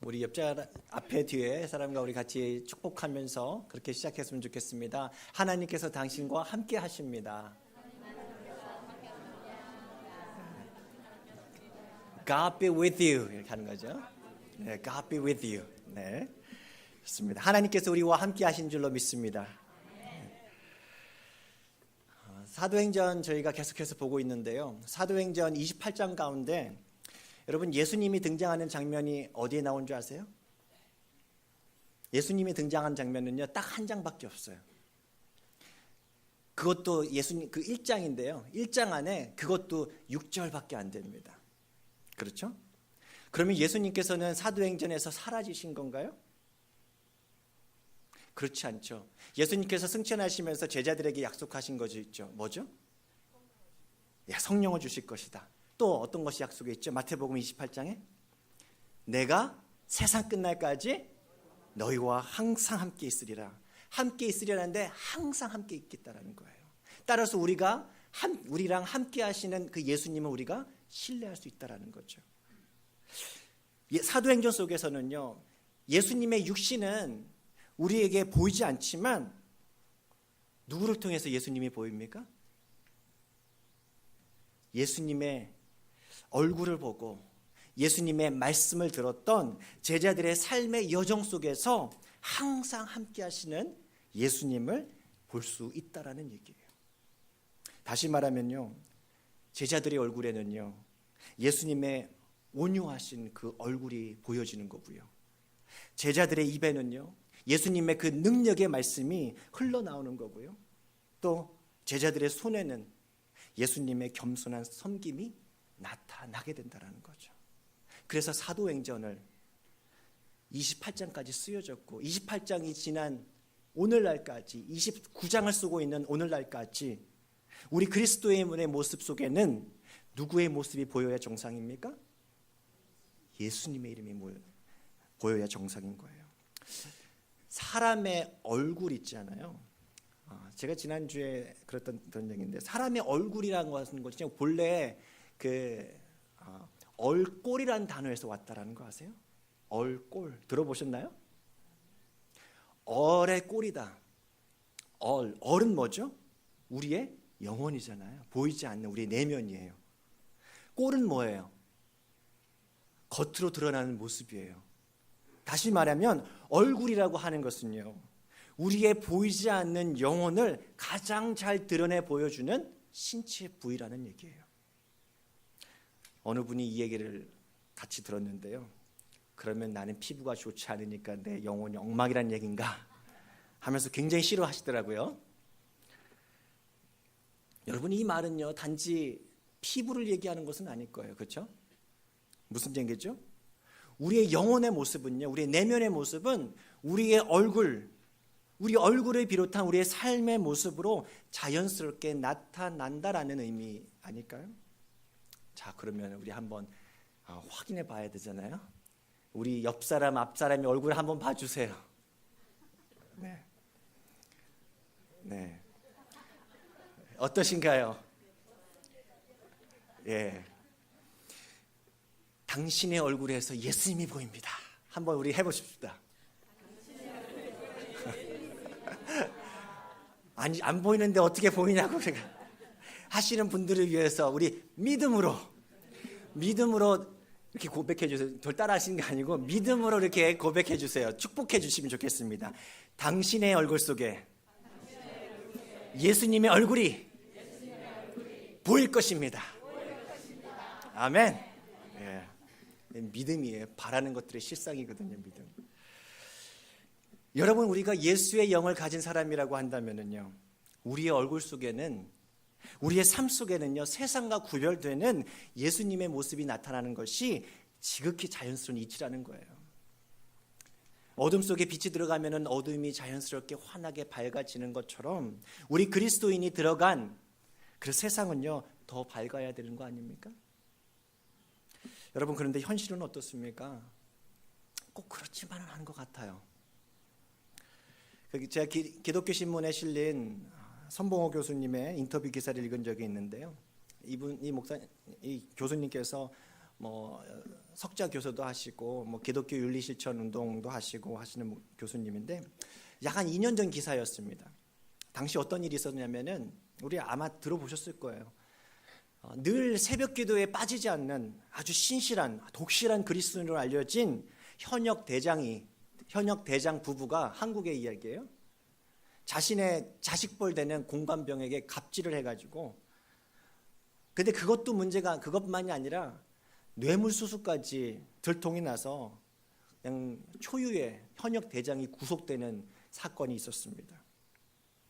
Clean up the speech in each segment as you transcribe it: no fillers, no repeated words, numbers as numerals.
우리 옆자 앞에 뒤에 사람과 우리 같이 축복하면서 그렇게 시작했으면 좋겠습니다. 하나님께서 당신과 함께 하십니다. God be with you 이렇게 하는 거죠. 네, God be with you. 네, 좋습니다. 하나님께서 우리와 함께 하신 줄로 믿습니다. 사도행전 저희가 계속해서 보고 있는데요. 사도행전 28장 가운데 여러분 예수님이 등장하는 장면이 어디에 나온 줄 아세요? 예수님이 등장한 장면은요, 딱 한 장밖에 없어요. 그것도 예수님 그 1장인데요. 1장 안에 그것도 6절밖에 안 됩니다. 그렇죠? 그러면 예수님께서는 사도행전에서 사라지신 건가요? 그렇지 않죠. 예수님께서 승천하시면서 제자들에게 약속하신 것이 있죠. 뭐죠? 성령을 주실 것이다. 또 어떤 것이 약속이 있죠? 마태복음 28장에 내가 세상 끝날까지 너희와 항상 함께 있으리라. 함께 있으리라는데 항상 함께 있겠다라는 거예요. 따라서 우리랑 함께 하시는 그 예수님을 우리가 신뢰할 수 있다라는 거죠. 사도행전 속에서는요, 예수님의 육신은 우리에게 보이지 않지만 누구를 통해서 예수님이 보입니까? 예수님의 얼굴을 보고 예수님의 말씀을 들었던 제자들의 삶의 여정 속에서 항상 함께 하시는 예수님을 볼 수 있다라는 얘기예요. 다시 말하면요, 제자들의 얼굴에는요, 예수님의 온유하신 그 얼굴이 보여지는 거고요. 제자들의 입에는요, 예수님의 그 능력의 말씀이 흘러나오는 거고요. 또 제자들의 손에는 예수님의 겸손한 섬김이 나타나게 된다는 거죠. 그래서 사도행전을 28장까지 쓰여졌고 28장이 지난 오늘날까지 29장을 쓰고 있는 오늘날까지 우리 그리스도인의 모습 속에는 누구의 모습이 보여야 정상입니까? 예수님의 이름이 보여야 정상인 거예요. 사람의 얼굴 있잖아요. 제가 지난주에 그랬던 얘기인데, 사람의 얼굴이라는 것은 본래 얼꼴이라는 단어에서 왔다라는 거 아세요? 얼꼴 들어보셨나요? 얼의 꼴이다. 얼은 뭐죠? 우리의 영혼이잖아요. 보이지 않는 우리의 내면이에요. 꼴은 뭐예요? 겉으로 드러나는 모습이에요. 다시 말하면 얼굴이라고 하는 것은요, 우리의 보이지 않는 영혼을 가장 잘 드러내 보여주는 신체의 부위라는 얘기예요. 어느 분이 이 얘기를 같이 들었는데요. 그러면 나는 피부가 좋지 않으니까 내 영혼이 엉망이란 얘기인가 하면서 굉장히 싫어하시더라고요. 여러분, 이 말은요, 단지 피부를 얘기하는 것은 아닐 거예요. 그렇죠? 무슨 얘기죠? 우리의 영혼의 모습은요, 우리의 내면의 모습은 우리의 우리 얼굴을 비롯한 우리의 삶의 모습으로 자연스럽게 나타난다라는 의미 아닐까요? 자, 그러면 우리 한번 확인해 봐야 되잖아요. 우리 옆 사람, 앞 사람의 얼굴을 한번 봐주세요. 네. 네. 어떠신가요? 예. 당신의 얼굴에서 예수님이 보입니다. 한번 우리 해보십시다. 아니, 안 보이는데 어떻게 보이냐고 하시는 분들을 위해서 우리 믿음으로 이렇게 고백해 주세요. 절 따라 하시는 게 아니고 믿음으로 이렇게 고백해 주세요. 축복해 주시면 좋겠습니다. 당신의 얼굴 속에 예수님의 얼굴이 보일 것입니다. 아멘. 예. 믿음이에요. 바라는 것들의 실상이거든요. 믿음. 여러분, 우리가 예수의 영을 가진 사람이라고 한다면요, 우리의 얼굴 속에는, 우리의 삶 속에는요, 세상과 구별되는 예수님의 모습이 나타나는 것이 지극히 자연스러운 이치라는 거예요. 어둠 속에 빛이 들어가면은 어둠이 자연스럽게 환하게 밝아지는 것처럼 우리 그리스도인이 들어간 그 세상은요, 더 밝아야 되는 거 아닙니까? 여러분, 그런데 현실은 어떻습니까? 꼭 그렇지만은 않은 것 같아요. 제가 기독교 신문에 실린 선봉호 교수님의 인터뷰 기사를 읽은 적이 있는데요. 이 교수님께서 뭐 석자 교수도 하시고 뭐 기독교 윤리 실천 운동도 하시고 하시는 교수님인데 약 한 2년 전 기사였습니다. 당시 어떤 일이 있었냐면은 우리 아마 들어보셨을 거예요. 늘 새벽 기도에 빠지지 않는 아주 신실한 독실한 그리스도인으로 알려진 현역 대장 부부가 한국의 이야기예요. 자신의 자식뻘 되는 공관병에게 갑질을 해가지고, 근데 그것만이 아니라 뇌물수수까지 들통이 나서 그냥 초유의 현역 대장이 구속되는 사건이 있었습니다.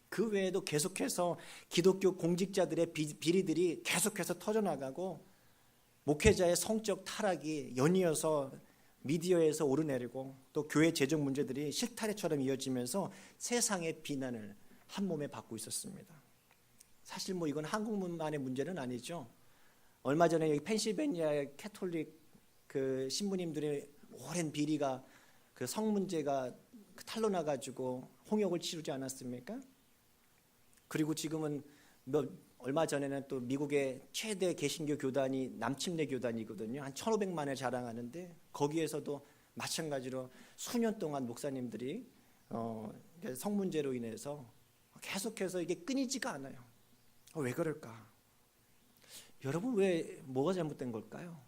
그 외에도 계속해서 기독교 공직자들의 비리들이 계속해서 터져나가고 목회자의 성적 타락이 연이어서 미디어에서 오르내리고 또 교회 재정 문제들이 실타래처럼 이어지면서 세상의 비난을 한 몸에 받고 있었습니다. 사실 뭐 이건 한국만의 문제는 아니죠. 얼마 전에 여기 펜실베니아의 캐톨릭 그 신부님들의 오랜 비리가 그 성 문제가 탄로나가지고 홍역을 치르지 않았습니까? 그리고 지금은 얼마 전에는 또 미국의 최대 개신교 교단이 남침례 교단이거든요. 한 1,500만을 자랑하는데 거기에서도 마찬가지로 수년 동안 목사님들이 성 문제로 인해서 계속해서 이게 끊이지가 않아요. 왜 그럴까? 여러분 뭐가 잘못된 걸까요?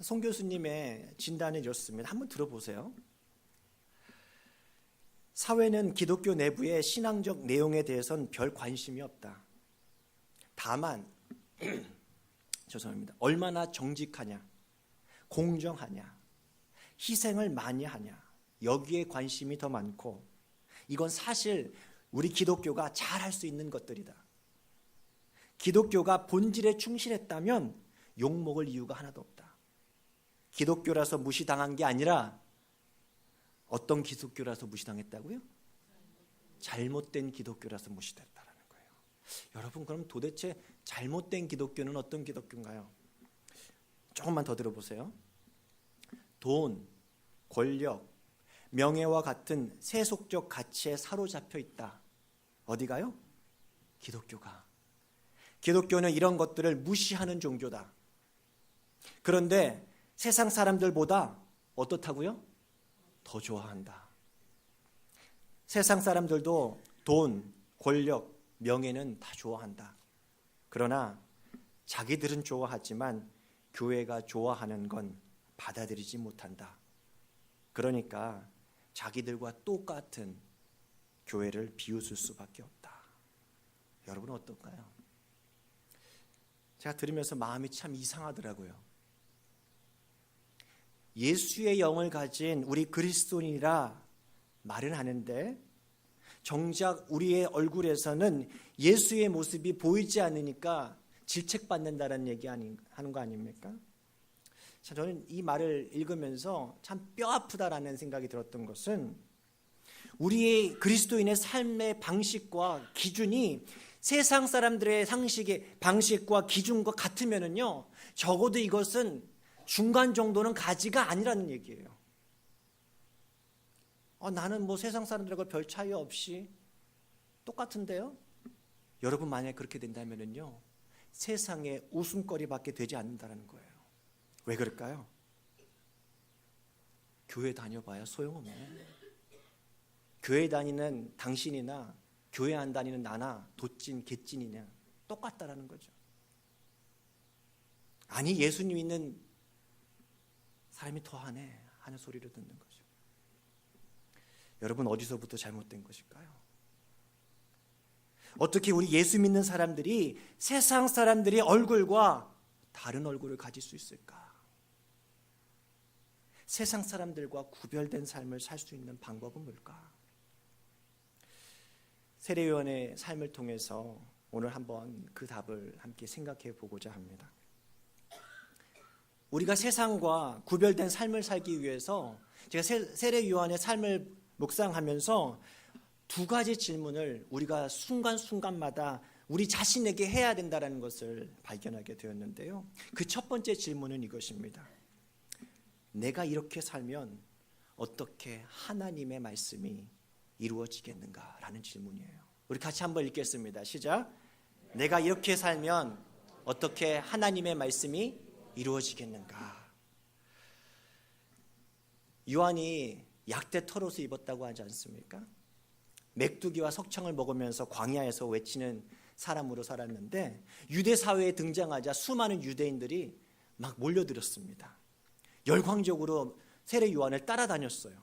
송 교수님의 진단이 이렇습니다. 한번 들어보세요. 사회는 기독교 내부의 신앙적 내용에 대해서는 별 관심이 없다. 다만 죄송합니다. 얼마나 정직하냐, 공정하냐, 희생을 많이 하냐, 여기에 관심이 더 많고, 이건 사실 우리 기독교가 잘할 수 있는 것들이다. 기독교가 본질에 충실했다면 욕먹을 이유가 하나도 없다. 기독교라서 무시당한 게 아니라 어떤 기독교라서 무시당했다고요? 잘못된 기독교라서 무시됐다라는 거예요. 여러분, 그럼 도대체 잘못된 기독교는 어떤 기독교인가요? 조금만 더 들어보세요. 돈, 권력, 명예와 같은 세속적 가치에 사로잡혀 있다. 어디가요? 기독교가. 기독교는 이런 것들을 무시하는 종교다. 그런데 세상 사람들보다 어떻다고요? 더 좋아한다. 세상 사람들도 돈, 권력, 명예는 다 좋아한다. 그러나 자기들은 좋아하지만 교회가 좋아하는 건 받아들이지 못한다. 그러니까 자기들과 똑같은 교회를 비웃을 수밖에 없다. 여러분은 어떨까요? 제가 들으면서 마음이 참 이상하더라고요. 예수의 영을 가진 우리 그리스도인이라 말은 하는데 정작 우리의 얼굴에서는 예수의 모습이 보이지 않으니까 질책받는다는 얘기 하는 거 아닙니까? 자, 저는 이 말을 읽으면서 참 뼈아프다라는 생각이 들었던 것은 우리의 그리스도인의 삶의 방식과 기준이 세상 사람들의 상식의 방식과 기준과 같으면은요, 적어도 이것은 중간 정도는 가지가 아니라는 얘기예요. 나는 뭐 세상 사람들하고 별 차이 없이 똑같은데요? 여러분, 만약에 그렇게 된다면은요, 세상에 웃음거리밖에 되지 않는다는 거예요. 왜 그럴까요? 교회 다녀봐야 소용없네. 교회 다니는 당신이나 교회 안 다니는 나나 도찐 개찐이냐 똑같다라는 거죠. 아니, 예수님 있는 사람이 더하네 하는 소리를 듣는 거죠. 여러분, 어디서부터 잘못된 것일까요? 어떻게 우리 예수 믿는 사람들이 세상 사람들의 얼굴과 다른 얼굴을 가질 수 있을까? 세상 사람들과 구별된 삶을 살 수 있는 방법은 뭘까? 세례요한의 삶을 통해서 오늘 한번 그 답을 함께 생각해 보고자 합니다. 우리가 세상과 구별된 삶을 살기 위해서 제가 세례요한의 삶을 묵상하면서 두 가지 질문을 우리가 순간순간마다 우리 자신에게 해야 된다는 것을 발견하게 되었는데요. 그 첫 번째 질문은 이것입니다. 내가 이렇게 살면 어떻게 하나님의 말씀이 이루어지겠는가라는 질문이에요. 우리 같이 한번 읽겠습니다. 시작. 내가 이렇게 살면 어떻게 하나님의 말씀이 이루어지겠는가? 요한이 약대 털옷을 입었다고 하지 않습니까? 맥두기와 석청을 먹으면서 광야에서 외치는 사람으로 살았는데 유대 사회에 등장하자 수많은 유대인들이 막 몰려들었습니다. 열광적으로 세례 요한을 따라다녔어요.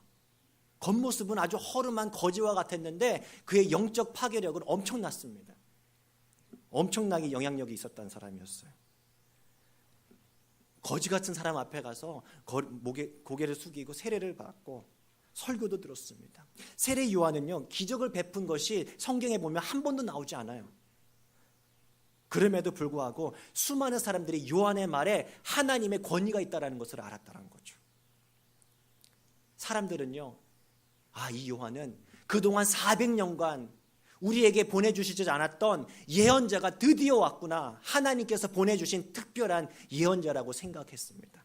겉모습은 아주 허름한 거지와 같았는데 그의 영적 파괴력은 엄청났습니다. 엄청나게 영향력이 있었던 사람이었어요. 거지 같은 사람 앞에 가서 고개를 숙이고 세례를 받고 설교도 들었습니다. 세례 요한은요, 기적을 베푼 것이 성경에 보면 한 번도 나오지 않아요. 그럼에도 불구하고 수많은 사람들이 요한의 말에 하나님의 권위가 있다는 것을 알았다는 거죠. 사람들은요, 이 요한은 그동안 400년간 우리에게 보내주시지 않았던 예언자가 드디어 왔구나, 하나님께서 보내주신 특별한 예언자라고 생각했습니다.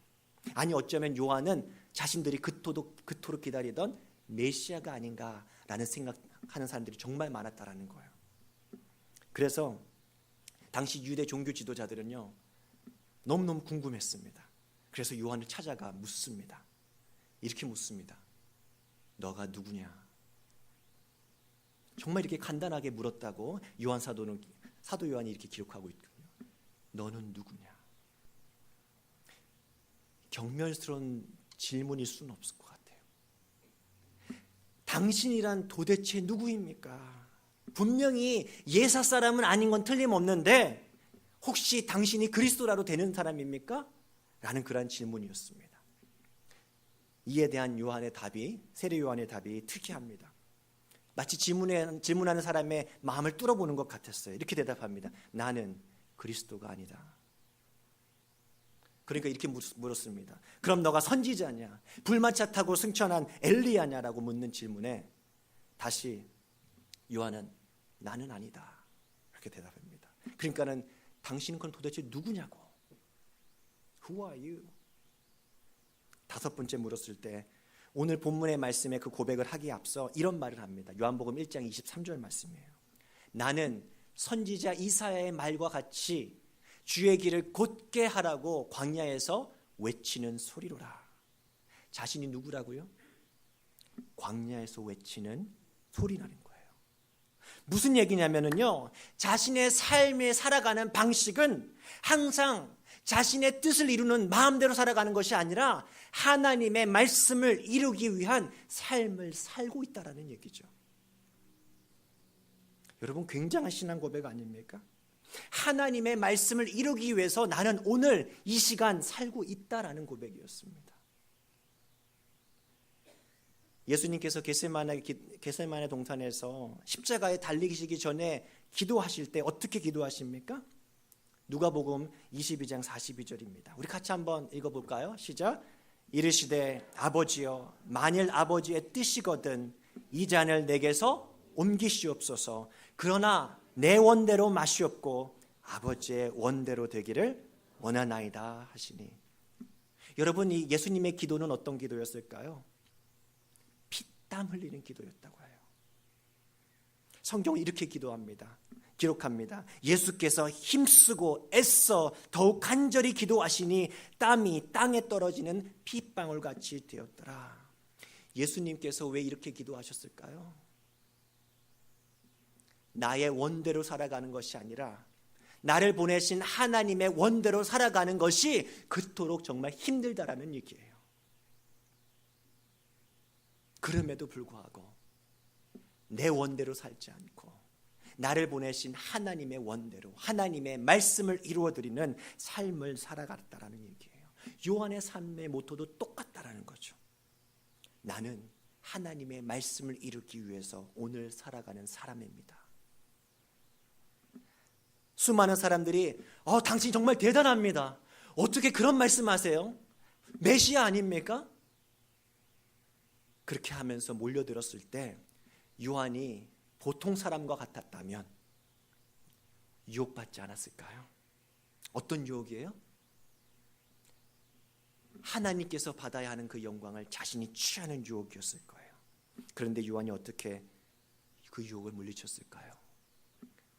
아니 어쩌면 요한은 자신들이 그토록 기다리던 메시아가 아닌가라는 생각하는 사람들이 정말 많았다라는 거예요. 그래서 당시 유대 종교 지도자들은요, 너무너무 궁금했습니다. 그래서 요한을 찾아가 묻습니다. 이렇게 묻습니다. 너가 누구냐? 정말 이렇게 간단하게 물었다고 사도 요한이 이렇게 기록하고 있거든요. 너는 누구냐? 경멸스러운 질문일 수는 없을 것 같아요. 당신이란 도대체 누구입니까? 분명히 예사 사람은 아닌 건 틀림없는데 혹시 당신이 그리스도라도 되는 사람입니까? 라는 그런 질문이었습니다. 이에 대한 세례 요한의 답이 특이합니다. 마치 질문하는 사람의 마음을 뚫어보는 것 같았어요. 이렇게 대답합니다. 나는 그리스도가 아니다. 그러니까 이렇게 물었습니다. 그럼 너가 선지자냐? 불마차 타고 승천한 엘리야냐라고 묻는 질문에 다시 요한은 나는 아니다. 이렇게 대답합니다. 그러니까는 당신은 그럼 도대체 누구냐고. Who are you? 5번째 물었을 때 오늘 본문의 말씀에 그 고백을 하기에 앞서 이런 말을 합니다. 요한복음 1장 23절 말씀이에요. 나는 선지자 이사야의 말과 같이 주의 길을 곧게 하라고 광야에서 외치는 소리로라. 자신이 누구라고요? 광야에서 외치는 소리라는 거예요. 무슨 얘기냐면요, 자신의 삶에 살아가는 방식은 항상 자신의 뜻을 이루는 마음대로 살아가는 것이 아니라 하나님의 말씀을 이루기 위한 삶을 살고 있다는 얘기죠. 여러분, 굉장한 신앙 고백 아닙니까? 하나님의 말씀을 이루기 위해서 나는 오늘 이 시간 살고 있다라는 고백이었습니다. 예수님께서 겟세마네 동산에서 십자가에 달리시기 전에 기도하실 때 어떻게 기도하십니까? 누가복음 22장 42절입니다. 우리 같이 한번 읽어볼까요? 시작. 이르시되 아버지여, 만일 아버지의 뜻이거든 이 잔을 내게서 옮기시옵소서. 그러나 내 원대로 마시옵고 아버지의 원대로 되기를 원하나이다 하시니. 여러분, 이 예수님의 기도는 어떤 기도였을까요? 피땀 흘리는 기도였다고 해요. 성경은 이렇게 기록합니다. 예수께서 힘쓰고 애써 더욱 간절히 기도하시니 땀이 땅에 떨어지는 핏방울같이 되었더라. 예수님께서 왜 이렇게 기도하셨을까요? 나의 원대로 살아가는 것이 아니라 나를 보내신 하나님의 원대로 살아가는 것이 그토록 정말 힘들다라는 얘기예요. 그럼에도 불구하고 내 원대로 살지 않고 나를 보내신 하나님의 원대로 하나님의 말씀을 이루어드리는 삶을 살아갔다라는 얘기예요. 요한의 삶의 모토도 똑같다라는 거죠. 나는 하나님의 말씀을 이루기 위해서 오늘 살아가는 사람입니다. 수많은 사람들이 당신 정말 대단합니다. 어떻게 그런 말씀하세요? 메시아 아닙니까? 그렇게 하면서 몰려들었을 때 요한이 보통 사람과 같았다면 유혹받지 않았을까요? 어떤 유혹이에요? 하나님께서 받아야 하는 그 영광을 자신이 취하는 유혹이었을 거예요. 그런데 요한이 어떻게 그 유혹을 물리쳤을까요?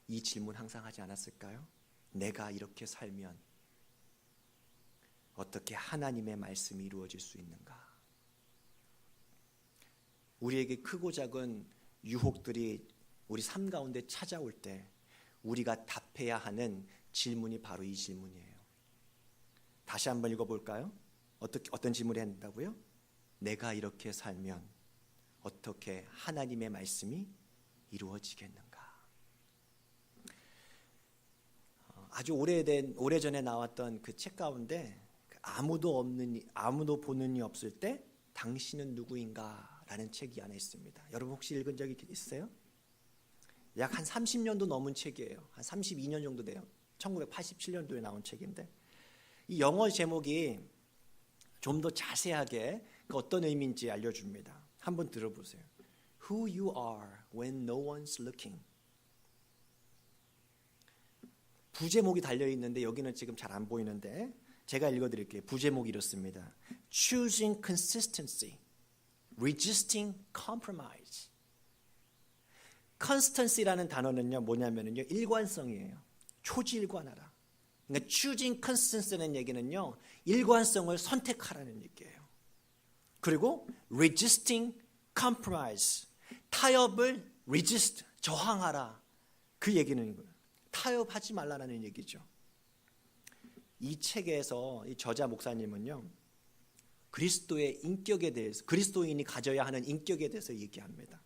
이 질문 항상 하지 않았을까요? 내가 이렇게 살면 어떻게 하나님의 말씀이 이루어질 수 있는가? 우리에게 크고 작은 유혹들이 우리 삶 가운데 찾아올 때 우리가 답해야 하는 질문이 바로 이 질문이에요. 다시 한번 읽어볼까요? 어떤 질문을 한다고요? 내가 이렇게 살면 어떻게 하나님의 말씀이 이루어지겠는가? 아주 오래전에 나왔던 그 책 가운데 아무도 보는 이 없을 때 당신은 누구인가? 라는 책이 하나 있습니다. 여러분 혹시 읽은 적이 있어요? 약 한 30년도 넘은 책이에요. 한 32년 정도 돼요. 1987년도에 나온 책인데 이 영어 제목이 좀 더 자세하게 그 어떤 의미인지 알려줍니다. 한번 들어보세요. Who you are when no one's looking. 부제목이 달려있는데 여기는 지금 잘 안 보이는데 제가 읽어드릴게요. 부제목이 이렇습니다. Choosing consistency, resisting compromise. consistency라는 단어는요 뭐냐면요 일관성이에요. 초지일관하라. 그러니까 choosing consistency라는 얘기는요 일관성을 선택하라는 얘기예요. 그리고 resisting compromise, 타협을 resist, 저항하라. 그 얘기는 거예요. 타협하지 말라는 얘기죠. 이 책에서 이 저자 목사님은요 그리스도의 인격에 대해서, 그리스도인이 가져야 하는 인격에 대해서 얘기합니다.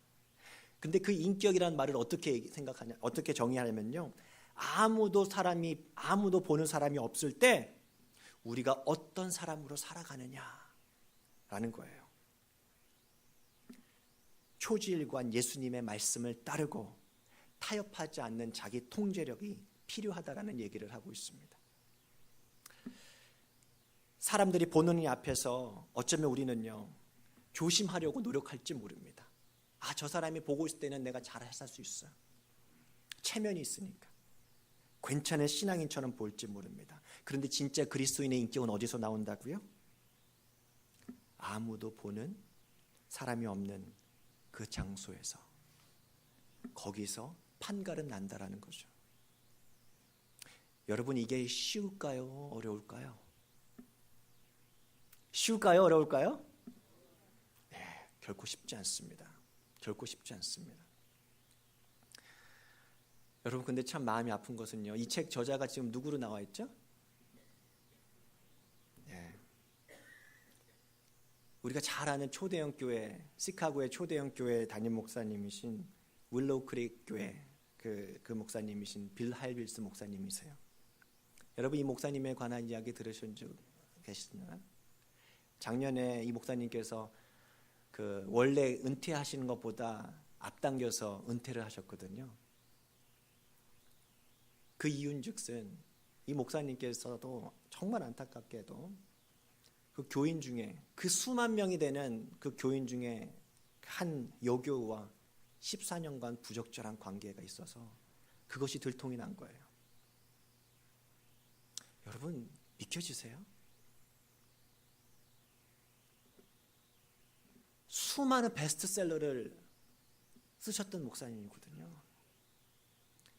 근데 그 인격이라는 말을 어떻게 생각하냐, 어떻게 정의하냐면요 아무도 보는 사람이 없을 때 우리가 어떤 사람으로 살아가느냐라는 거예요. 초지일관 예수님의 말씀을 따르고 타협하지 않는 자기 통제력이 필요하다라는 얘기를 하고 있습니다. 사람들이 보는 이 앞에서 어쩌면 우리는요 조심하려고 노력할지 모릅니다. 저 사람이 보고 있을 때는 내가 잘 살 수 있어요. 체면이 있으니까 괜찮은 신앙인처럼 보일지 모릅니다. 그런데 진짜 그리스도인의 인격은 어디서 나온다고요? 아무도 보는 사람이 없는 그 장소에서, 거기서 판가름 난다라는 거죠. 여러분 이게 쉬울까요? 어려울까요? 쉬울까요? 어려울까요? 네, 결코 쉽지 않습니다. 결코 쉽지 않습니다. 여러분 근데 참 마음이 아픈 것은요 이 책 저자가 지금 누구로 나와 있죠? 네. 우리가 잘 아는 초대형 교회, 시카고의 초대형 교회 담임 목사님이신 윌로우 크릭 교회 그 목사님이신 빌 할빌스 목사님이세요. 여러분 이 목사님에 관한 이야기 들으신 적 계시나요? 작년에 이 목사님께서 그 원래 은퇴하시는 것보다 앞당겨서 은퇴를 하셨거든요. 그 이유인즉슨 이 목사님께서도 정말 안타깝게도 그 교인 중에 그 수만 명이 되는 그 교인 중에 한 여교우와 14년간 부적절한 관계가 있어서 그것이 들통이 난 거예요. 여러분 믿겨지세요? 수많은 베스트셀러를 쓰셨던 목사님이거든요.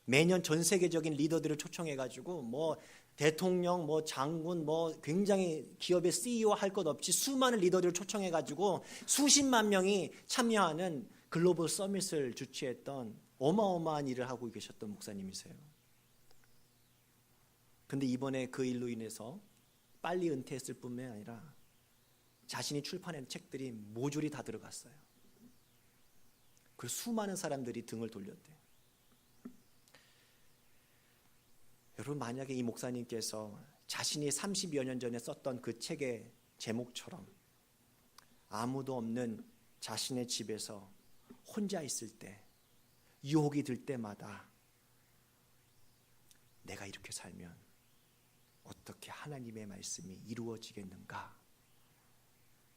매년 전 세계적인 리더들을 초청해가지고 뭐 대통령, 뭐 장군, 뭐 굉장히 기업의 CEO 할 것 없이 수많은 리더들을 초청해가지고 수십만 명이 참여하는 글로벌 서밋을 주최했던 어마어마한 일을 하고 계셨던 목사님이세요. 근데 이번에 그 일로 인해서 빨리 은퇴했을 뿐만 아니라 자신이 출판한 책들이 모조리 다 들어갔어요. 그리고 수많은 사람들이 등을 돌렸대요. 여러분 만약에 이 목사님께서 자신이 30여 년 전에 썼던 그 책의 제목처럼 아무도 없는 자신의 집에서 혼자 있을 때 유혹이 들 때마다 내가 이렇게 살면 어떻게 하나님의 말씀이 이루어지겠는가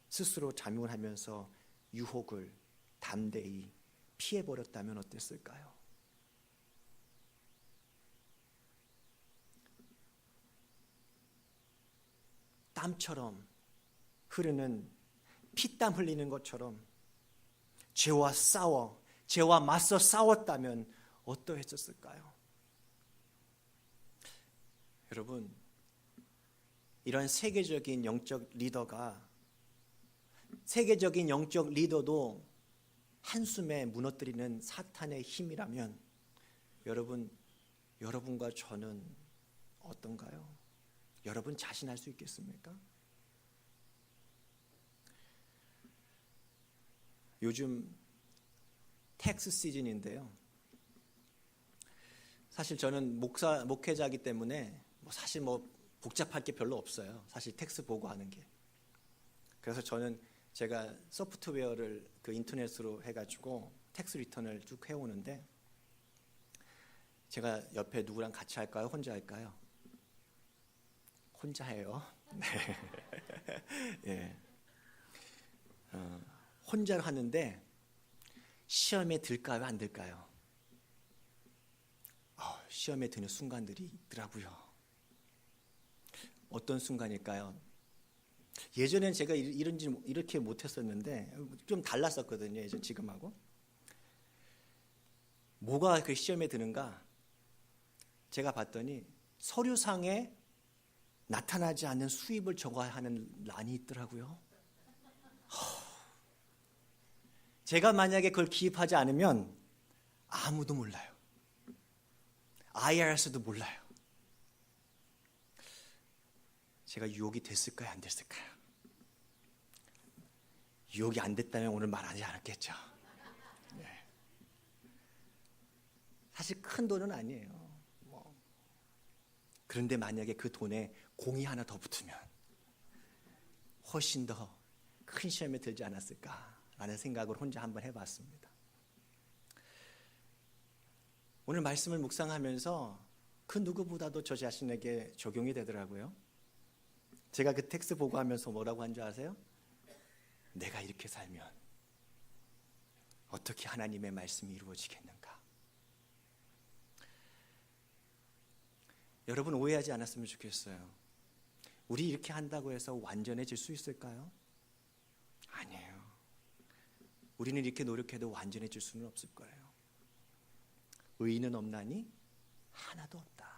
스스로 자문하면서 유혹을 담대히 피해버렸다면 어땠을까요? 땀처럼 흐르는 피땀 흘리는 것처럼 죄와 맞서 싸웠다면 어떠했었을까요? 여러분, 이런 세계적인 영적 리더도 한숨에 무너뜨리는 사탄의 힘이라면 여러분과 저는 어떤가요? 여러분 자신할 수 있겠습니까? 요즘 텍스 시즌인데요. 사실 저는 목회자이기 때문에 사실 복잡할 게 별로 없어요. 사실 텍스 보고하는 게. 그래서 저는 제가 소프트웨어를 그 인터넷으로 해가지고 텍스 리턴을 쭉 해오는데, 제가 옆에 누구랑 같이 할까요? 혼자 할까요? 혼자 해요. 네. 예. 혼자 하는데 시험에 들까요? 안 들까요? 시험에 드는 순간들이 있더라고요. 어떤 순간일까요? 예전엔 제가 이렇게 못했었는데 좀 달랐었거든요. 예전 지금하고. 뭐가 그 시험에 드는가? 제가 봤더니 서류상에 나타나지 않는 수입을 적어야 하는 란이 있더라고요. 제가 만약에 그걸 기입하지 않으면 아무도 몰라요. IRS도 몰라요. 제가 유혹이 됐을까요? 안 됐을까요? 유혹이 안 됐다면 오늘 말하지 않았겠죠. 네. 사실 큰 돈은 아니에요. 그런데 만약에 그 돈에 공이 하나 더 붙으면 훨씬 더 큰 시험에 들지 않았을까라는 생각을 혼자 한번 해봤습니다. 오늘 말씀을 묵상하면서 그 누구보다도 저 자신에게 적용이 되더라고요. 제가 그 텍스트 보고 하면서 뭐라고 한 줄 아세요? 내가 이렇게 살면 어떻게 하나님의 말씀이 이루어지겠는가? 여러분 오해하지 않았으면 좋겠어요. 우리 이렇게 한다고 해서 완전해질 수 있을까요? 아니에요. 우리는 이렇게 노력해도 완전해질 수는 없을 거예요. 의인은 없나니 하나도 없다.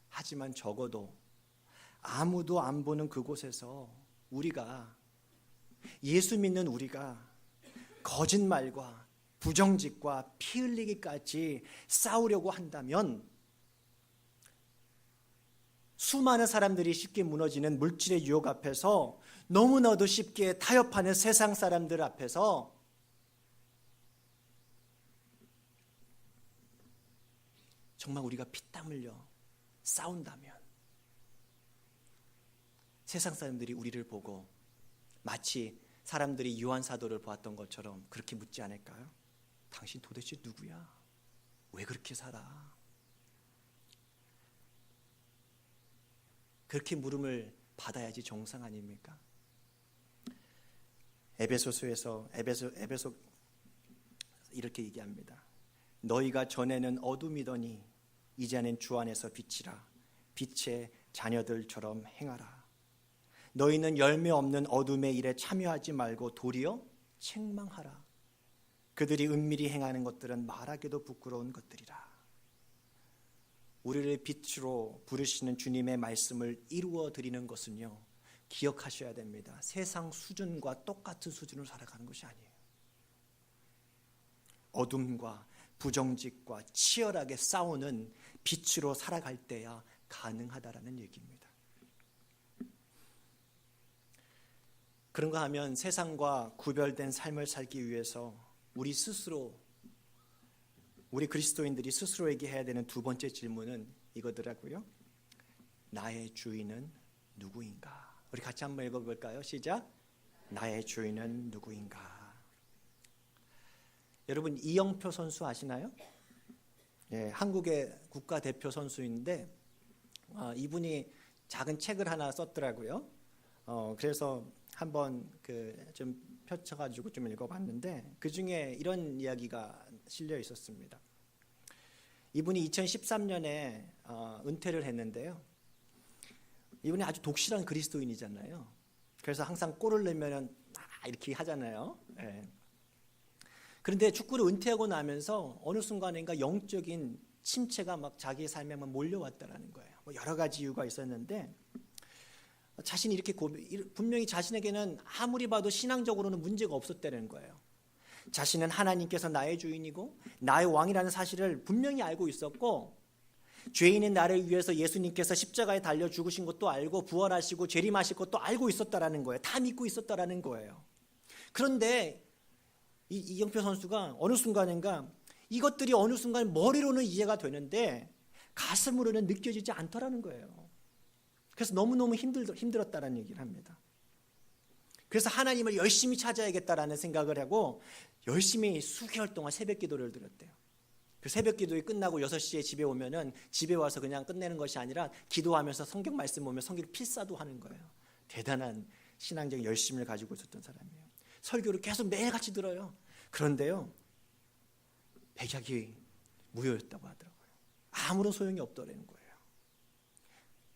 하지만 적어도 아무도 안 보는 그곳에서 우리가, 예수 믿는 우리가 거짓말과 부정직과 피 흘리기까지 싸우려고 한다면 수많은 사람들이 쉽게 무너지는 물질의 유혹 앞에서, 너무나도 쉽게 타협하는 세상 사람들 앞에서 정말 우리가 피땀 흘려 싸운다면 세상 사람들이 우리를 보고 마치 사람들이 요한 사도를 보았던 것처럼 그렇게 묻지 않을까요? 당신 도대체 누구야? 왜 그렇게 살아? 그렇게 물음을 받아야지 정상 아닙니까? 에베소 이렇게 얘기합니다. 너희가 전에는 어둠이더니 이제는 주 안에서 빛이라. 빛의 자녀들처럼 행하라. 너희는 열매 없는 어둠의 일에 참여하지 말고 도리어 책망하라. 그들이 은밀히 행하는 것들은 말하기도 부끄러운 것들이라. 우리를 빛으로 부르시는 주님의 말씀을 이루어 드리는 것은요, 기억하셔야 됩니다. 세상 수준과 똑같은 수준으로 살아가는 것이 아니에요. 어둠과 부정직과 치열하게 싸우는 빛으로 살아갈 때야 가능하다라는 얘기입니다. 그런가 하면 세상과 구별된 삶을 살기 위해서 우리 그리스도인들이 스스로에게 해야 되는 두 번째 질문은 이거더라고요. 나의 주인은 누구인가? 우리 같이 한번 읽어볼까요? 시작. 나의 주인은 누구인가? 여러분 이영표 선수 아시나요? 예, 한국의 국가대표 선수인데 이분이 작은 책을 하나 썼더라고요. 그래서 한번 좀 펼쳐가지고 좀 읽어봤는데 그 중에 이런 이야기가 실려 있었습니다. 이분이 2013년에 은퇴를 했는데요. 이분이 아주 독실한 그리스도인이잖아요. 그래서 항상 골을 넣으면 이렇게 하잖아요. 예. 그런데 축구를 은퇴하고 나면서 어느 순간인가 영적인 침체가 막 자기의 삶에 막 몰려왔다라는 거예요. 여러 가지 이유가 있었는데 자신이 이렇게 분명히 자신에게는 아무리 봐도 신앙적으로는 문제가 없었다는 거예요. 자신은 하나님께서 나의 주인이고 나의 왕이라는 사실을 분명히 알고 있었고, 죄인인 나를 위해서 예수님께서 십자가에 달려 죽으신 것도 알고 부활하시고 재림하실 것도 알고 있었다라는 거예요. 다 믿고 있었다라는 거예요. 그런데 이영표 선수가 어느 순간인가 이것들이 어느 순간 머리로는 이해가 되는데 가슴으로는 느껴지지 않더라는 거예요. 그래서 너무너무 힘들었다는 얘기를 합니다. 그래서 하나님을 열심히 찾아야겠다라는 생각을 하고 열심히 수개월 동안 새벽 기도를 드렸대요. 그 새벽 기도가 끝나고 6시에 집에 오면은 집에 와서 그냥 끝내는 것이 아니라 기도하면서 성경 말씀 보며 성경 필사도 하는 거예요. 대단한 신앙적 열심을 가지고 있었던 사람이에요. 설교를 계속 매일같이 들어요. 그런데요, 백약이 무효였다고 하더라고요. 아무런 소용이 없더라는 거예요.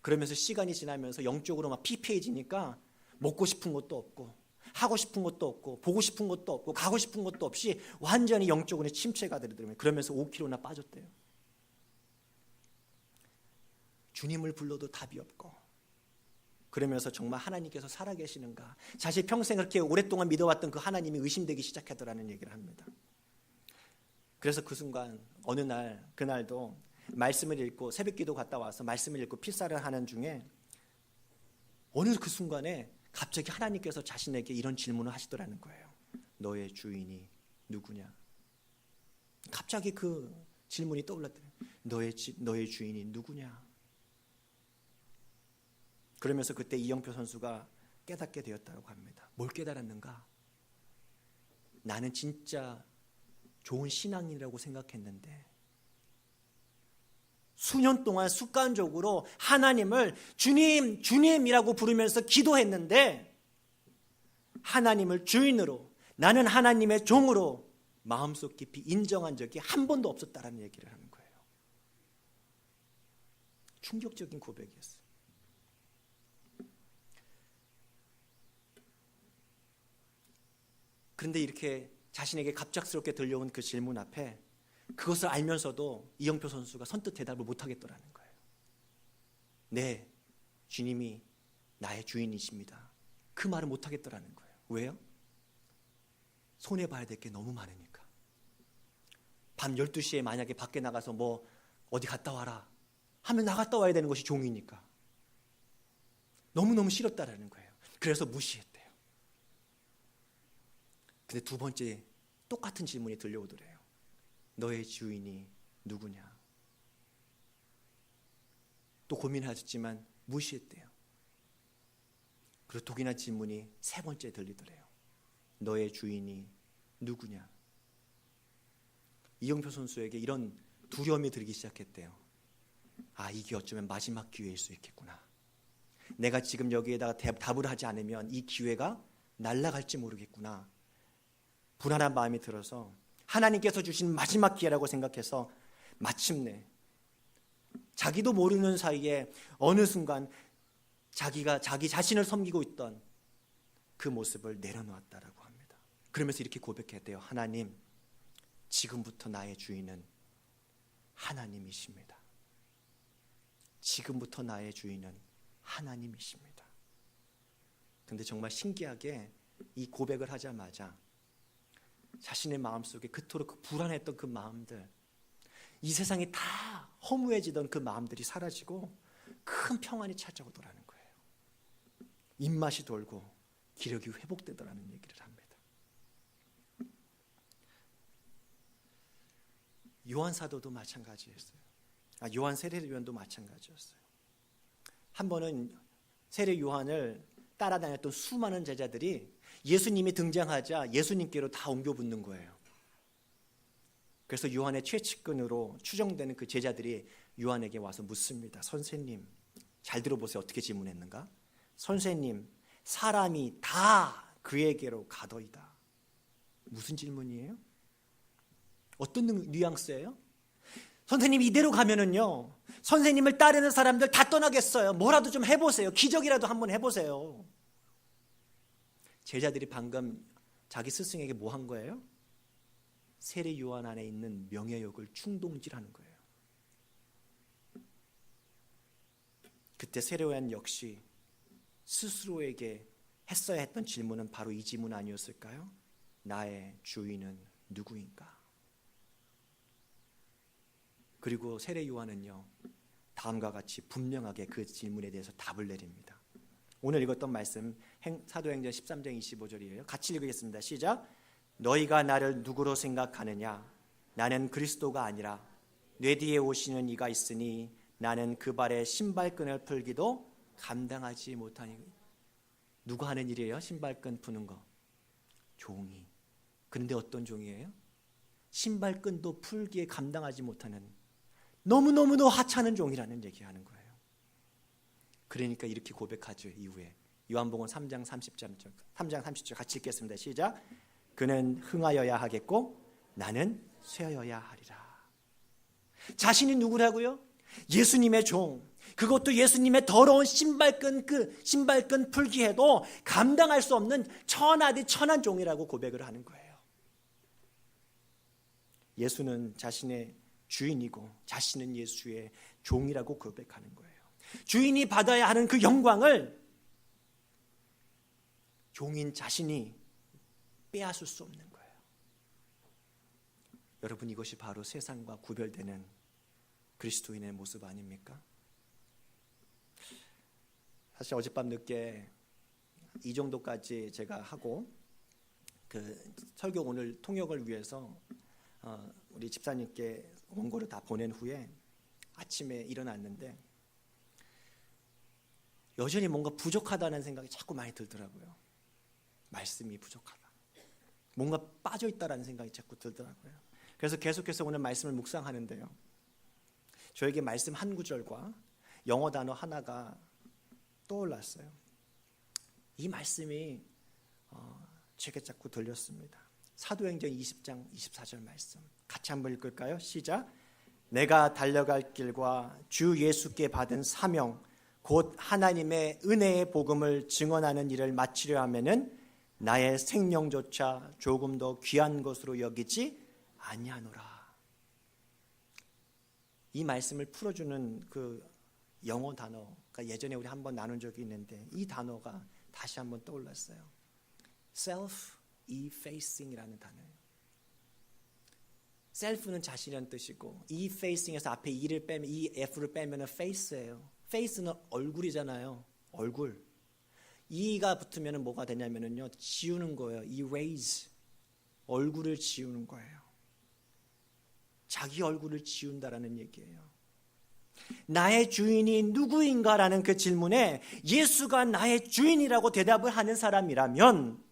그러면서 시간이 지나면서 영적으로 막 피폐해지니까 먹고 싶은 것도 없고 하고 싶은 것도 없고 보고 싶은 것도 없고 가고 싶은 것도 없이 완전히 영적으로 침체가 되더라고요. 그러면서 5kg나 빠졌대요. 주님을 불러도 답이 없고, 그러면서 정말 하나님께서 살아계시는가, 자신 평생 그렇게 오랫동안 믿어왔던 그 하나님이 의심되기 시작하더라는 얘기를 합니다. 그래서 그 순간 어느 날, 그날도 말씀을 읽고 새벽기도 갔다 와서 말씀을 읽고 필사를 하는 중에 어느 그 순간에 갑자기 하나님께서 자신에게 이런 질문을 하시더라는 거예요. 너의 주인이 누구냐? 갑자기 그 질문이 떠올랐더래요. 너의 주인이 누구냐? 그러면서 그때 이영표 선수가 깨닫게 되었다고 합니다. 뭘 깨달았는가? 나는 진짜 좋은 신앙인이라고 생각했는데 수년 동안 습관적으로 하나님을 주님, 주님이라고 부르면서 기도했는데 하나님을 주인으로, 나는 하나님의 종으로 마음속 깊이 인정한 적이 한 번도 없었다라는 얘기를 하는 거예요. 충격적인 고백이었어요. 그런데 이렇게 자신에게 갑작스럽게 들려온 그 질문 앞에 그것을 알면서도 이영표 선수가 선뜻 대답을 못하겠더라는 거예요. 네, 주님이 나의 주인이십니다. 그 말을 못하겠더라는 거예요. 왜요? 손해봐야 될 게 너무 많으니까. 밤 12시에 만약에 밖에 나가서 뭐 어디 갔다 와라 하면 나갔다 와야 되는 것이 종이니까 너무너무 싫었다라는 거예요. 그래서 무시했대요. 근데 두 번째 똑같은 질문이 들려오더래요. 너의 주인이 누구냐? 또 고민하셨지만 무시했대요. 그리고 독이나 질문이 세 번째 들리더래요. 너의 주인이 누구냐? 이영표 선수에게 이런 두려움이 들기 시작했대요. 아, 이게 어쩌면 마지막 기회일 수 있겠구나. 내가 지금 여기에다가 답을 하지 않으면 이 기회가 날아갈지 모르겠구나. 불안한 마음이 들어서 하나님께서 주신 마지막 기회라고 생각해서 마침내 자기도 모르는 사이에 어느 순간 자기가 자기 자신을 섬기고 있던 그 모습을 내려놓았다라고 합니다. 그러면서 이렇게 고백했대요. 하나님, 지금부터 나의 주인은 하나님이십니다. 지금부터 나의 주인은 하나님이십니다. 근데 정말 신기하게 이 고백을 하자마자 자신의 마음속에 그토록 그 불안했던 그 마음들, 이 세상이 다 허무해지던 그 마음들이 사라지고 큰 평안이 찾아오더라는 거예요. 입맛이 돌고 기력이 회복되더라는 얘기를 합니다. 요한 사도도 마찬가지였어요. 요한 세례요한도 마찬가지였어요. 한 번은 세례 요한을 따라다녔던 수많은 제자들이 예수님이 등장하자 예수님께로 다 옮겨 붙는 거예요. 그래서 요한의 최측근으로 추정되는 그 제자들이 요한에게 와서 묻습니다. 선생님, 잘 들어보세요. 어떻게 질문했는가? 선생님, 사람이 다 그에게로 가더이다. 무슨 질문이에요? 어떤 뉘앙스예요? 선생님, 이대로 가면은요, 선생님을 따르는 사람들 다 떠나겠어요. 뭐라도 좀 해보세요. 기적이라도 한번 해보세요. 제자들이 방금 자기 스승에게 뭐 한 거예요? 세례 요한 안에 있는 명예욕을 충동질하는 거예요. 그때 세례요한 역시 스스로에게 했어야 했던 질문은 바로 이 질문 아니었을까요? 나의 주인은 누구인가? 그리고 세례 요한은요, 다음과 같이 분명하게 그 질문에 대해서 답을 내립니다. 오늘 읽었던 말씀 사도행전 13장 25절이에요. 같이 읽겠습니다. 시작. 너희가 나를 누구로 생각하느냐? 나는 그리스도가 아니라 내 뒤에 오시는 이가 있으니 나는 그 발에 신발끈을 풀기도 감당하지 못하니. 누가 하는 일이에요? 신발끈 푸는 거. 종이. 그런데 어떤 종이에요? 신발끈도 풀기에 감당하지 못하는 너무너무도 하찮은 종이라는 얘기하는 거예요. 그러니까 이렇게 고백하죠. 이후에 요한복음 3장 30절 같이 읽겠습니다. 시작. 그는 흥하여야 하겠고 나는 쇠하여야 하리라. 자신이 누구라고요? 예수님의 종. 그것도 예수님의 더러운 신발끈 풀기에도 감당할 수 없는 천하디 천한 종이라고 고백을 하는 거예요. 예수는 자신의 주인이고 자신은 예수의 종이라고 고백하는 거예요. 주인이 받아야 하는 그 영광을 종인 자신이 빼앗을 수 없는 거예요. 여러분, 이것이 바로 세상과 구별되는 그리스도인의 모습 아닙니까? 사실 어젯밤 늦게 이 정도까지 제가 하고 그 설교 오늘 통역을 위해서 우리 집사님께 원고를 다 보낸 후에 아침에 일어났는데 여전히 뭔가 부족하다는 생각이 자꾸 많이 들더라고요. 말씀이 부족하다. 뭔가 빠져있다라는 생각이 자꾸 들더라고요. 그래서 계속해서 오늘 말씀을 묵상하는데요. 저에게 말씀 한 구절과 영어 단어 하나가 떠올랐어요. 이 말씀이 제게 자꾸 들렸습니다. 사도행전 20장 24절 말씀 같이 한번 읽을까요? 시작. 내가 달려갈 길과 주 예수께 받은 사명 곧 하나님의 은혜의 복음을 증언하는 일을 마치려 하면은 나의 생명조차 조금 더 귀한 것으로 여기지 아니하노라. 이 말씀을 풀어주는 그 영어 단어가 예전에 우리 한번 나눈 적이 있는데 이 단어가 다시 한번 떠올랐어요. self-effacing이라는 단어예요. self는 자신이라는 뜻이고 effacing에서 앞에 e를 빼면 ef를 빼면 face예요. face는 얼굴이잖아요. 얼굴. e가 붙으면 뭐가 되냐면요, 지우는 거예요. erase. 얼굴을 지우는 거예요. 자기 얼굴을 지운다라는 얘기예요. 나의 주인이 누구인가라는 그 질문에 예수가 나의 주인이라고 대답을 하는 사람이라면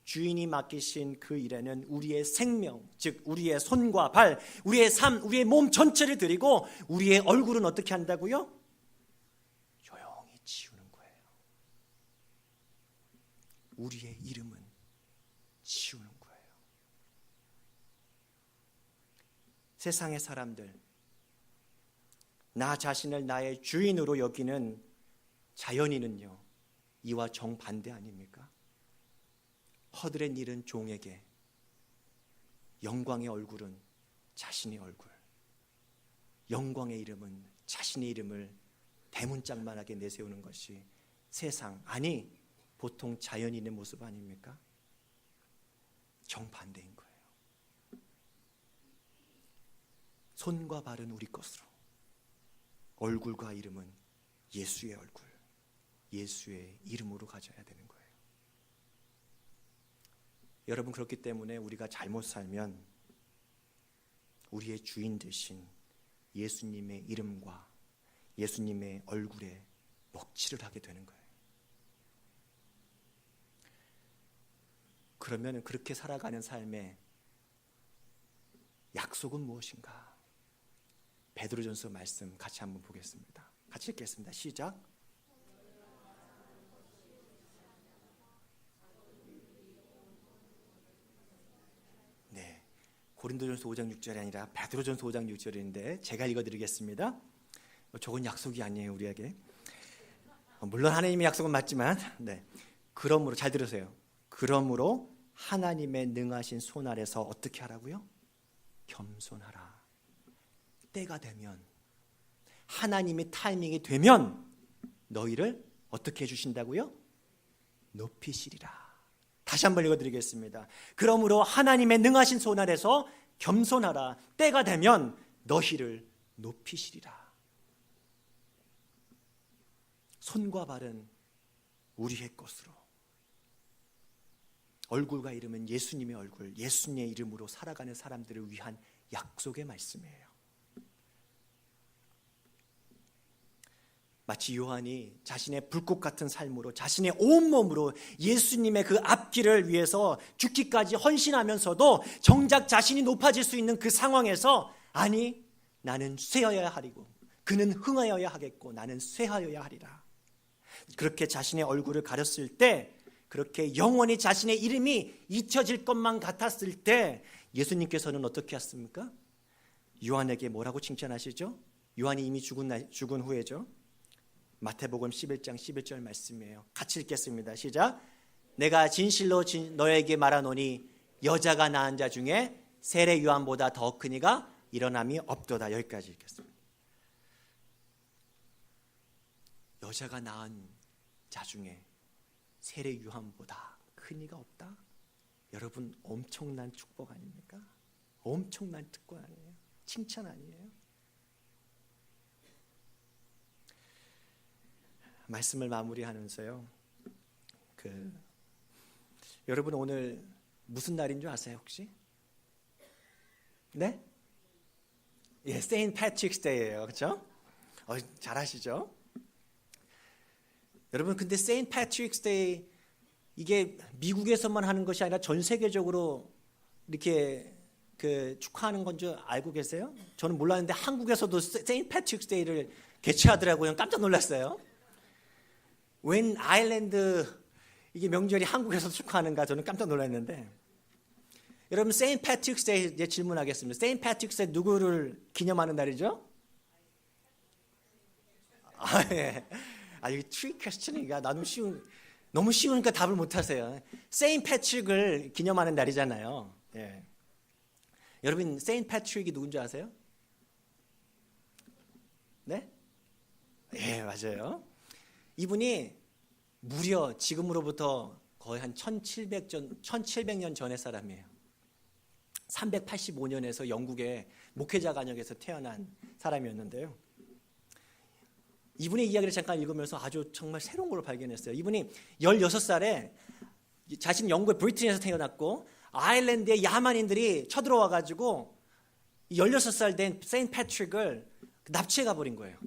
주인이 맡기신 그 일에는 우리의 생명, 즉 우리의 손과 발, 우리의 삶, 우리의 몸 전체를 드리고 우리의 얼굴은 어떻게 한다고요? 조용히 지우는 거예요. 우리의 이름은 지우는 거예요. 세상의 사람들, 나 자신을 나의 주인으로 여기는 자연인은요, 이와 정반대 아닙니까? 허들의 일은 종에게, 영광의 얼굴은 자신의 얼굴, 영광의 이름은 자신의 이름을 대문짝만하게 내세우는 것이 세상, 아니 보통 자연인의 모습 아닙니까? 정반대인 거예요. 손과 발은 우리 것으로, 얼굴과 이름은 예수의 얼굴, 예수의 이름으로 가져야 되는 거예요. 여러분, 그렇기 때문에 우리가 잘못 살면 우리의 주인 되신 예수님의 이름과 예수님의 얼굴에 먹칠을 하게 되는 거예요. 그러면 그렇게 살아가는 삶의 약속은 무엇인가? 베드로전서 말씀 같이 한번 보겠습니다. 같이 읽겠습니다. 시작. 네, 고린도전서 5장 6절이 아니라 베드로전서 5장 6절인데 제가 읽어드리겠습니다. 저건 약속이 아니에요, 우리에게. 물론 하나님의 약속은 맞지만, 네. 그러므로 잘 들으세요. 그러므로 하나님의 능하신 손 아래서 어떻게 하라고요? 겸손하라. 때가 되면, 하나님의 타이밍이 되면 너희를 어떻게 해주신다고요? 높이시리라. 다시 한번 읽어드리겠습니다. 그러므로 하나님의 능하신 손 아래서 겸손하라. 때가 되면 너희를 높이시리라. 손과 발은 우리의 것으로, 얼굴과 이름은 예수님의 얼굴, 예수님의 이름으로 살아가는 사람들을 위한 약속의 말씀이에요. 마치 요한이 자신의 불꽃 같은 삶으로 자신의 온몸으로 예수님의 그 앞길을 위해서 죽기까지 헌신하면서도 정작 자신이 높아질 수 있는 그 상황에서 아니 나는 쇠하여야 하리고 그는 흥하여야 하겠고 나는 쇠하여야 하리라. 그렇게 자신의 얼굴을 가렸을 때, 그렇게 영원히 자신의 이름이 잊혀질 것만 같았을 때 예수님께서는 어떻게 했습니까? 요한에게 뭐라고 칭찬하시죠? 요한이 이미 죽은 후에죠. 마태복음 11장 11절 말씀이에요. 같이 읽겠습니다. 시작. 내가 진실로 너에게 말하노니 여자가 낳은 자 중에 세례 요한보다 더 큰 이가 일어남이 없도다. 여기까지 읽겠습니다. 여자가 낳은 자 중에 세례 요한보다 큰 이가 없다. 여러분 엄청난 축복 아닙니까? 엄청난 특권 아니에요? 칭찬 아니에요? 말씀을 마무리하면서요. 여러분 오늘 무슨 날인 줄 아세요 혹시? 네? 예, 세인트 패트릭스 데이예요, 그렇죠? 잘하시죠? 여러분 근데 세인트 패트릭스 데이 이게 미국에서만 하는 것이 아니라 전 세계적으로 이렇게 축하하는 건 줄 알고 계세요? 저는 몰랐는데 한국에서도 세인트 패트릭스 데이를 개최하더라고요. 깜짝 놀랐어요. 웬 아일랜드 이게 명절이 한국에서도 축하하는가 저는 깜짝 놀랐는데, 여러분 세인트 패트릭스 데이 이제 질문하겠습니다. 세인트 패트릭스 데이 누구를 기념하는 날이죠? 예. 이게 트릭 퀘스천이니까 너무 쉬우니까 답을 못 하세요. 세인트 패트릭을 기념하는 날이잖아요. 예. 여러분 세인트 패트릭이 누군지 아세요? 네? 예, 맞아요. 이분이 무려 지금으로부터 거의 한 1700년 전의 사람이에요. 385년에서 영국의 목회자 가정에서 태어난 사람이었는데요. 이분의 이야기를 잠깐 읽으면서 아주 정말 새로운 걸 발견했어요. 이분이 16살에 자신 영국의 브리튼에서 태어났고 아일랜드의 야만인들이 쳐들어와 가지고 16살 된 세인트 패트릭을 납치해 가버린 거예요.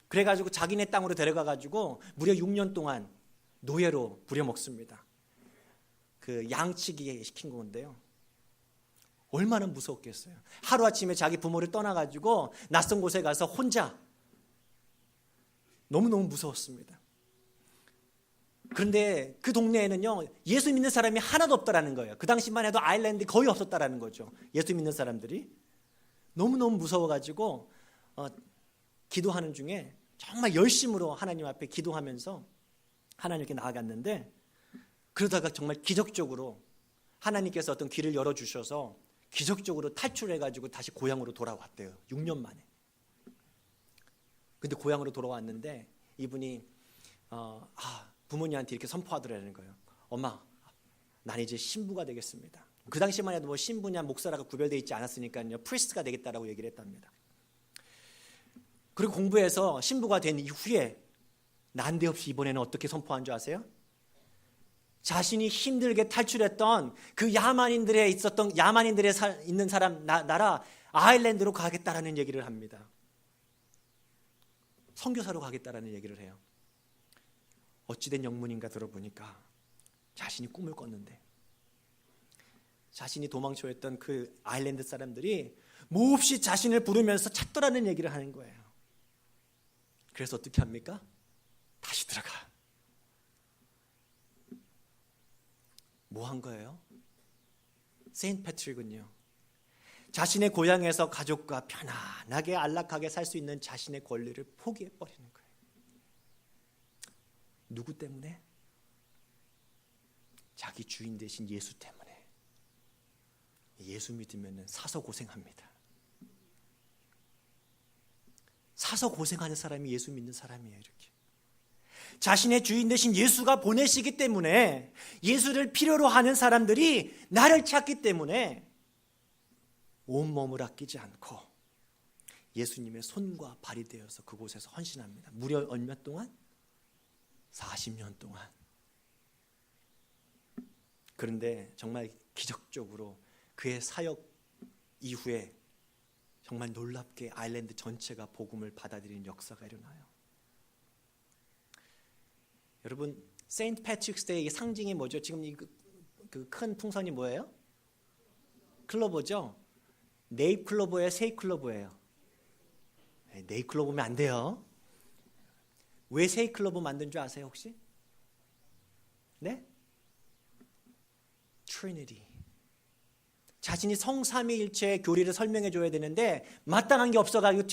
그래가지고 자기네 땅으로 데려가가지고 무려 6년 동안 노예로 부려먹습니다. 양치기 시킨 건데요. 얼마나 무서웠겠어요. 하루아침에 자기 부모를 떠나가지고 낯선 곳에 가서 혼자, 너무너무 무서웠습니다. 그런데 그 동네에는요 예수 믿는 사람이 하나도 없다라는 거예요. 그 당시만 해도 아일랜드 거의 없었다라는 거죠. 예수 믿는 사람들이 너무너무 무서워가지고 기도하는 중에 정말 열심으로 하나님 앞에 기도하면서 하나님께 나아갔는데, 그러다가 정말 기적적으로 하나님께서 어떤 길을 열어주셔서 기적적으로 탈출해가지고 다시 고향으로 돌아왔대요. 6년 만에. 근데 고향으로 돌아왔는데 이분이 부모님한테 이렇게 선포하더라는 거예요. 엄마, 난 이제 신부가 되겠습니다. 그 당시만 해도 뭐 신부냐 목사라고 구별되어 있지 않았으니까요. 프리스트가 되겠다라고 얘기를 했답니다. 그리고 공부해서 신부가 된 이후에 난데없이 이번에는 어떻게 선포한 줄 아세요? 자신이 힘들게 탈출했던 그 야만인들의 있는 사람 나라 아일랜드로 가겠다라는 얘기를 합니다. 선교사로 가겠다라는 얘기를 해요. 어찌된 영문인가 들어보니까 자신이 꿈을 꿨는데 자신이 도망쳐했던 그 아일랜드 사람들이 몹시 자신을 부르면서 찾더라는 얘기를 하는 거예요. 그래서 어떻게 합니까? 다시 들어가. 뭐 한 거예요? 세인트 패트릭은요, 자신의 고향에서 가족과 편안하게 안락하게 살 수 있는 자신의 권리를 포기해버리는 거예요. 누구 때문에? 자기 주인 되신 예수 때문에. 예수 믿으면 사서 고생합니다. 사서 고생하는 사람이 예수 믿는 사람이에요. 이렇게 자신의 주인 되신 예수가 보내시기 때문에, 예수를 필요로 하는 사람들이 나를 찾기 때문에 온몸을 아끼지 않고 예수님의 손과 발이 되어서 그곳에서 헌신합니다. 무려 얼마 동안? 40년 동안. 그런데 정말 기적적으로 그의 사역 이후에 정말 놀랍게 아일랜드 전체가 복음을 받아들이는 역사가 일어나요. 여러분, 세인트 패트릭스 데이의 상징이 뭐죠? 지금 이 그 큰 풍선이 뭐예요? 클로버죠? 네잎 클로버예요? 세잎 클로버예요? 네잎 클로버면 안 돼요. 왜 세잎 클로버 만든 줄 아세요 혹시? 네? 트리니티. 자신이 성삼위일체의 교리를 설명해 줘야 되는데 마땅한 게 없어가지고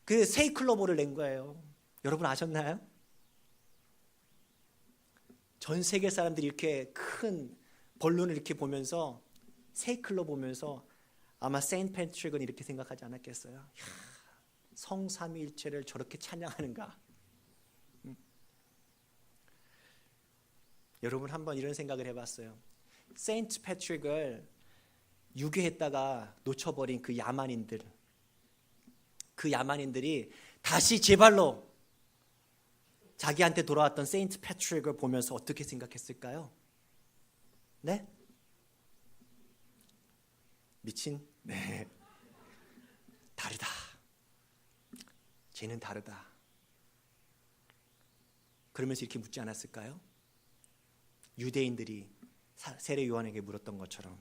그 세잎 클로버를 낸 거예요. 여러분 아셨나요? 전 세계 사람들이 이렇게 큰 벌룬을 이렇게 보면서, 세잎 클로버 보면서 아마 세인트 패트릭은 이렇게 생각하지 않았겠어요? 이야, 성삼위일체를 저렇게 찬양하는가? 여러분 한번 이런 생각을 해봤어요. 세인트 패트릭을 유괴했다가 놓쳐버린 그 야만인들이 다시 제 발로 자기한테 돌아왔던 세인트 패트릭을 보면서 어떻게 생각했을까요? 네? 미친? 네. 다르다. 쟤는 다르다. 그러면서 이렇게 묻지 않았을까요? 유대인들이 세례 요한에게 물었던 것처럼,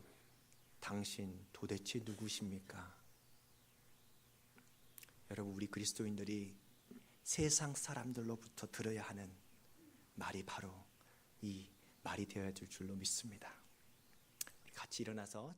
당신 도대체 누구십니까? 여러분, 우리 그리스도인들이 세상 사람들로부터 들어야 하는 말이 바로 이 말이 되어야 될 줄로 믿습니다. 같이 일어나서